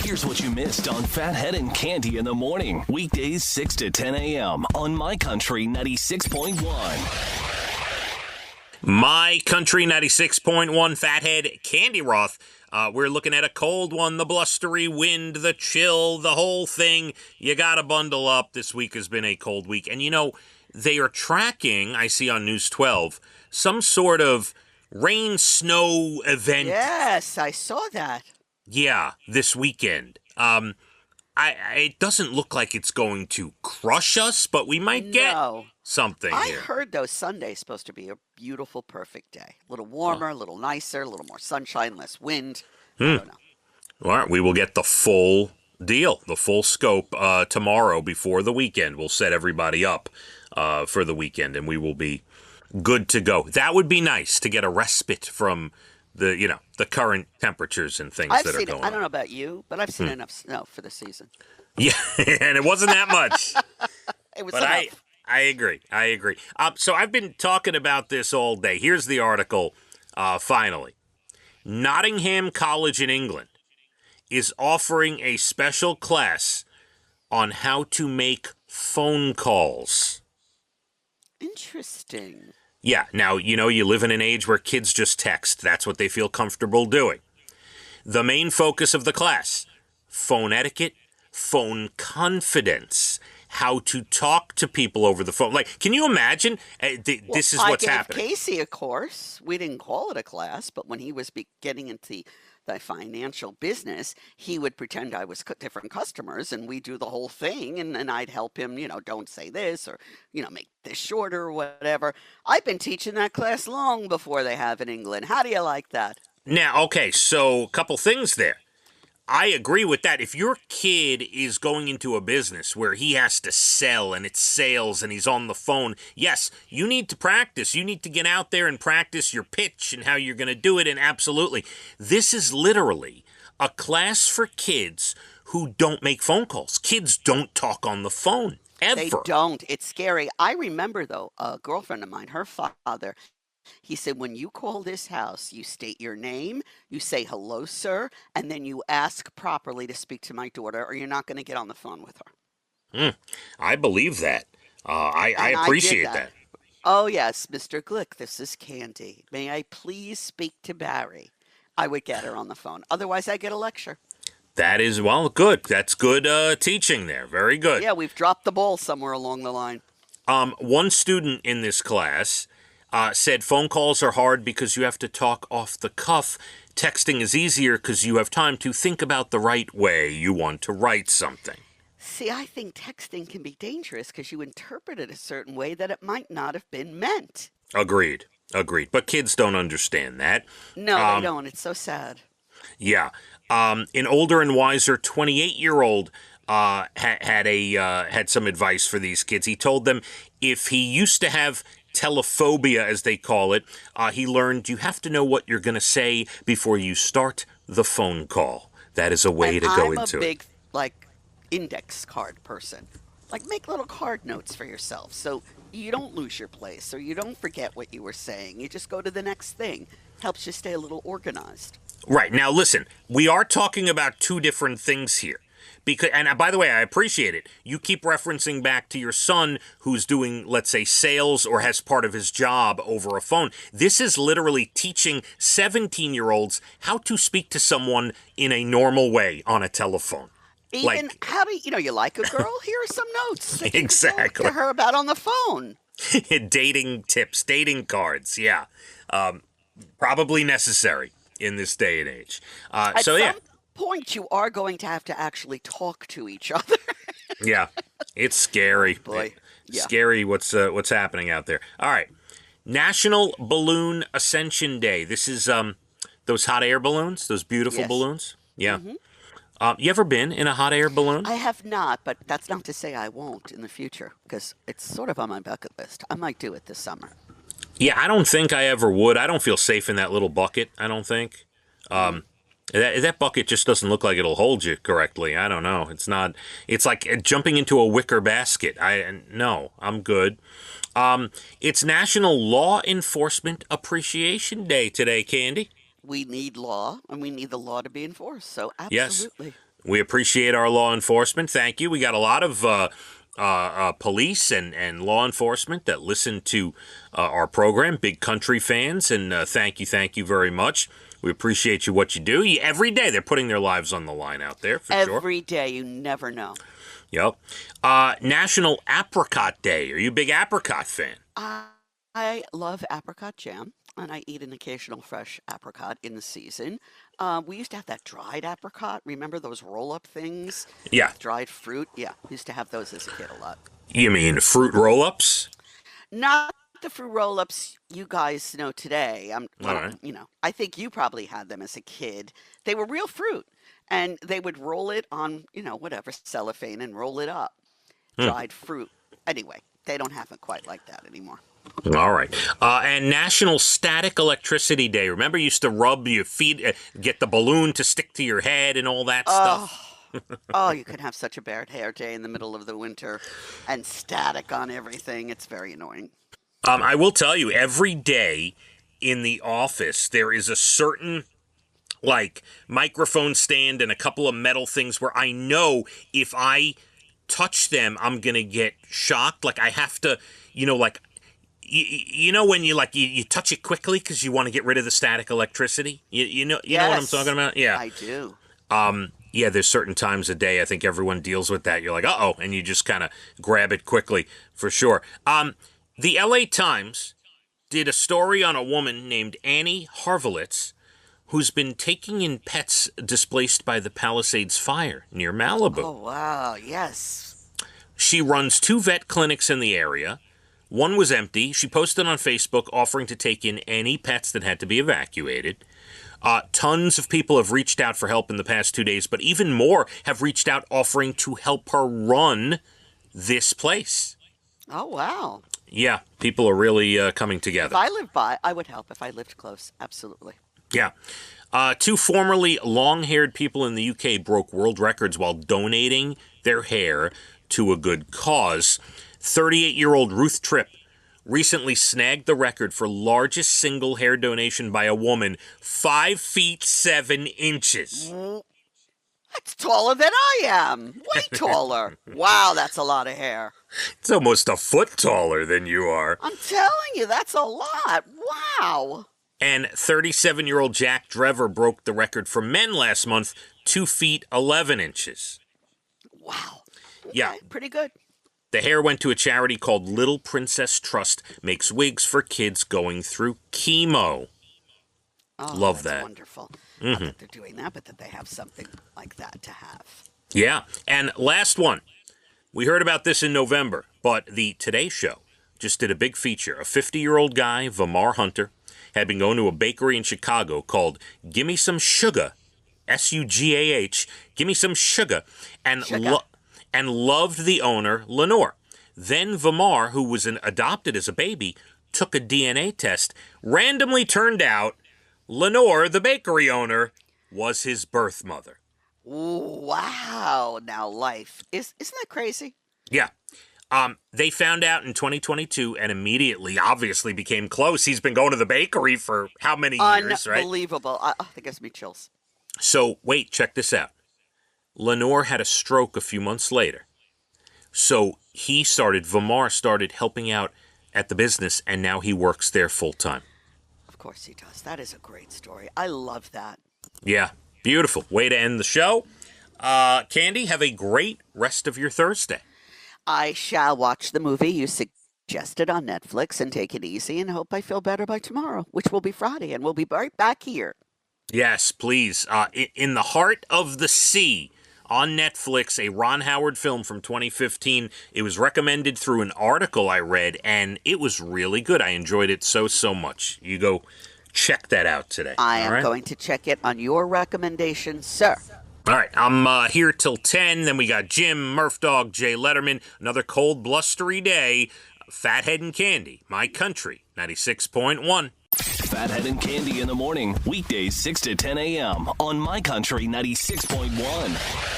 Here's what you missed on Phathead and Cande in the morning. Weekdays 6 to 10 a.m. on My Country 96.1. My Country 96.1 Phathead, Cande Roth. We're looking at a cold one, the blustery wind, the chill, the whole thing. You got to bundle up. This week has been a cold week. And, they are tracking, I see on News 12, some sort of rain, snow event. Yes, I saw that. Yeah, this weekend. It doesn't look like it's going to crush us, but we might get something I here. heard, though, Sunday's supposed to be a beautiful, perfect day. A little warmer, a little nicer, a little more sunshine, less wind. I don't know. All right, we will get the full deal, the full scope tomorrow before the weekend. We'll set everybody up for the weekend, and we will be good to go. That would be nice to get a respite from the current temperatures and things that are going on. I don't know about you, but I've seen enough snow for the season. Yeah, and it wasn't that much. It was but enough. I agree. So I've been talking about this all day. Here's the article, finally. Nottingham College in England is offering a special class on how to make phone calls. Interesting. Yeah, now, you live in an age where kids just text. That's what they feel comfortable doing. The main focus of the class, phone etiquette, phone confidence, how to talk to people over the phone. Like, can you imagine? This is what's happening. I gave Casey a course. We didn't call it a class, but when he was getting into the financial business, he would pretend I was different customers, and we do the whole thing, and then I'd help him, don't say this, or, make this shorter, or whatever. I've been teaching that class long before they have in England. How do you like that? Now, okay, so a couple things there. I agree with that. If your kid is going into a business where he has to sell and it's sales and he's on the phone, yes, you need to practice. You need to get out there and practice your pitch and how you're going to do it. And absolutely, this is literally a class for kids who don't make phone calls. Kids don't talk on the phone, ever. They don't. It's scary. I remember, though, a girlfriend of mine, her father, he said, when you call this house, you state your name, you say, hello, sir, and then you ask properly to speak to my daughter, or you're not going to get on the phone with her. I believe that. I appreciate that. Oh, yes, Mr. Glick, this is Cande. May I please speak to Barry? I would get her on the phone. Otherwise, I get a lecture. That is, good. That's good teaching there. Very good. Yeah, we've dropped the ball somewhere along the line. One student in this class said phone calls are hard because you have to talk off the cuff. Texting is easier because you have time to think about the right way you want to write something. See, I think texting can be dangerous because you interpret it a certain way that it might not have been meant. Agreed. But kids don't understand that. No, they don't. It's so sad. Yeah. An older and wiser 28-year-old had some advice for these kids. He told them if he used to have telephobia, as they call it, he learned you have to know what you're going to say before you start the phone call. That is a way to go into it. I'm a big, index card person. Make little card notes for yourself so you don't lose your place or you don't forget what you were saying. You just go to the next thing. Helps you stay a little organized. Right. Now, listen, we are talking about two different things here. And by the way, I appreciate it. You keep referencing back to your son who's doing, let's say, sales or has part of his job over a phone. This is literally teaching 17-year-olds how to speak to someone in a normal way on a telephone. Even how do you like a girl? Here are some notes. That Exactly. You can to her about on the phone. Dating tips, dating cards. Yeah. Probably necessary in this day and age. At some point, you are going to have to actually talk to each other. Yeah, it's scary. Oh, boy. Yeah. Scary what's happening out there. All right. National Balloon Ascension Day. This is those hot air balloons, those beautiful balloons. Yeah. Mm-hmm. You ever been in a hot air balloon? I have not, but that's not to say I won't in the future, because it's sort of on my bucket list. I might do it this summer. Yeah, I don't think I ever would. I don't feel safe in that little bucket, I don't think. That bucket just doesn't look like it'll hold you correctly. I don't know. It's not. It's like jumping into a wicker basket. No, I'm good. It's National Law Enforcement Appreciation Day today, Cande. We need law, and we need the law to be enforced. So absolutely. We appreciate our law enforcement. Thank you. We got a lot of police and law enforcement that listen to our program, big country fans, and thank you very much. We appreciate you, what you do. Every day they're putting their lives on the line out there, for sure. Every day, you never know. Yep. National Apricot Day. Are you a big apricot fan? I love apricot jam, and I eat an occasional fresh apricot in the season. We used to have that dried apricot. Remember those roll-up things? Yeah. Dried fruit? Yeah, we used to have those as a kid a lot. You mean fruit roll-ups? Not the fruit roll-ups you guys know today. All right. I think you probably had them as a kid. They were real fruit, and they would roll it on, whatever, cellophane and roll it up. Dried fruit. Anyway, they don't have it quite like that anymore. All right. And National Static Electricity Day. Remember, you used to rub your feet, get the balloon to stick to your head and all that stuff? Oh, you could have such a bad hair day in the middle of the winter and static on everything. It's very annoying. I will tell you, every day in the office, there is a certain, microphone stand and a couple of metal things where I know if I touch them, I'm going to get shocked. I have to, when you touch it quickly because you want to get rid of the static electricity? You know what I'm talking about? Yeah. I do. Yeah, there's certain times a day I think everyone deals with that. You're like, uh-oh, and you just kind of grab it quickly, for sure. The LA Times did a story on a woman named Annie Harvelitz who's been taking in pets displaced by the Palisades fire near Malibu. Oh, wow, yes. She runs 2 vet clinics in the area. One was empty. She posted on Facebook offering to take in any pets that had to be evacuated. Tons of people have reached out for help in the past 2 days, but even more have reached out offering to help her run this place. Oh, wow. Yeah, people are really coming together. If I lived by, I would help if I lived close. Absolutely. Yeah. 2 formerly long-haired people in the UK broke world records while donating their hair to a good cause. 38-year-old Ruth Tripp recently snagged the record for largest single hair donation by a woman, 5 feet 7 inches. That's taller than I am. Way taller. Wow, that's a lot of hair. It's almost a foot taller than you are. I'm telling you, that's a lot. Wow. And 37-year-old Jack Drever broke the record for men last month, 2 feet 11 inches. Wow. Okay, Yeah. pretty good. The hair went to a charity called Little Princess Trust, makes wigs for kids going through chemo. Oh, Love that's that. Wonderful. Not that they're doing that, but that they have something like that to have. Yeah. And last one. We heard about this in November, but the Today Show just did a big feature. A 50-year-old guy, Vamar Hunter, had been going to a bakery in Chicago called Gimme Some Sugar, S-U-G-A-H, Gimme Some Sugar, and loved the owner, Lenore. Then Vamar, who was adopted as a baby, took a DNA test. Randomly turned out Lenore, the bakery owner, was his birth mother. Wow. Now life. Isn't that crazy? Yeah. They found out in 2022 and immediately, obviously, became close. He's been going to the bakery for how many years, right? Unbelievable. That gives me chills. So, wait, check this out. Lenore had a stroke a few months later. So Vamar started helping out at the business, and now he works there full time. Of course he does. That is a great story. I love that. Yeah, beautiful. Way to end the show. Cande, have a great rest of your Thursday. I shall watch the movie you suggested on Netflix and take it easy and hope I feel better by tomorrow, which will be Friday, and we'll be right back here. Yes, please. In the Heart of the Sea on Netflix, a Ron Howard film from 2015. It was recommended through an article I read, and it was really good. I enjoyed it so much. You go check that out today. I am going to check it on your recommendation, sir. All right, I'm here till 10. Then we got Jim, Murph Dog, Jay Letterman. Another cold, blustery day. Fathead and Cande, My Country, 96.1. Fathead and Cande in the morning, weekdays 6 to 10 a.m. on My Country 96.1.